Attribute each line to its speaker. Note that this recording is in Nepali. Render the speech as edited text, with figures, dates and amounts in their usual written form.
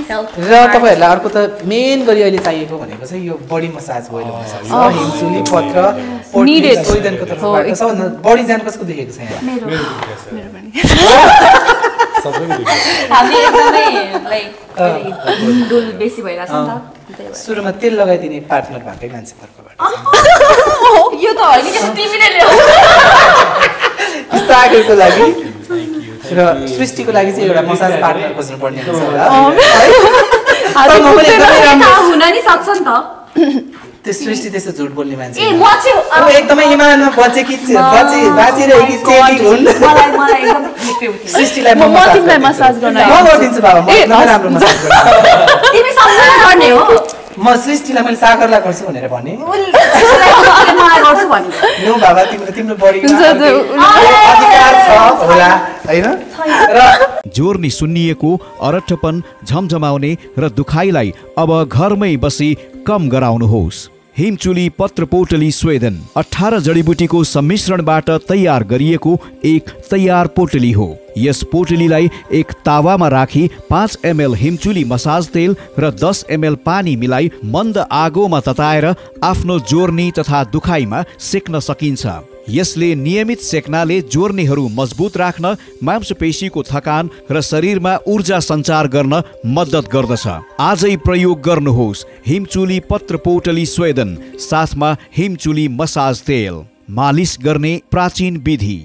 Speaker 1: र तपाईहरुलाई अर्को त मेन गरी अहिले चाहिएको भनेको चाहिँ यो बडी मसाज ओइल मसाज हिमचुली पत्र
Speaker 2: Needed.
Speaker 1: स्विडेनको तर्फबाट सबभन्दा बढी जान कसको देखेको छ यहाँ
Speaker 2: मेरो पनि
Speaker 3: हामी एकदमै लाइक डुल बेसी भइराछ नि त
Speaker 1: सुरुमा तेल लगाइदिने पार्टनर भएकै मान्छे तर्फबाट
Speaker 3: यो त होइन कि तिमीले ल्याऊ
Speaker 1: सागरको लागि र सृष्टिको लागि चाहिँ एउटा मसाज पार्टनर खोज्नु पर्ने हुन्छ
Speaker 3: हुन नि सक्छ नि त
Speaker 1: त्यो सृष्टि त्यस्तो झुट बोल्ने मान्छे
Speaker 3: ए म चाहिँ
Speaker 1: अब एकदमै इमानमा बचेकी बाँचिरहेकी चेकी हुन्
Speaker 3: मलाई एकदम निकै उठ्यो
Speaker 1: सृष्टिलाई
Speaker 2: म तिमीलाई मसाज गर्न
Speaker 1: म गरिदिन्छु बाबा म एकदमै राम्रो मसाज गर्छु
Speaker 3: तिमी सम्झना गर्ने हो
Speaker 1: म सृष्टिलाई मैले सागरलाई गर्छु भनेर भने
Speaker 3: मलाई गर्छु भने
Speaker 1: नो बाबा तिम्रो बडीमा अधिकार छ होला हैन र
Speaker 4: जोर्नी सुन्निएको अरठपन झमझमाउने र दुखाइलाई अब घरमै बसी कम गराउनुहोस् हिमचुली पत्रपोटली स्वेदन 18 जडीबुटीको सम्मिश्रणबाट तयार गरिएको एक तयार पोटली हो यस पोटलीलाई एक तावामा राखी 5 ml हिमचुली मसाज तेल र 10 ml पानी मिलाई मन्द आगोमा तताएर आफ्नो जोर्नी तथा दुखाइमा सेक्न सकिन्छ यसले नियमित सेक्नाले जोर्नीहरू मजबुत राख्न मांसपेशीको थकान र शरीरमा ऊर्जा सञ्चार गर्न मद्दत गर्दछ आजै प्रयोग गर्नुहोस् हिमचुली पत्रपोटली स्वेदन साथमा हिमचुली मसाज तेल मालिस गर्ने प्राचीन विधि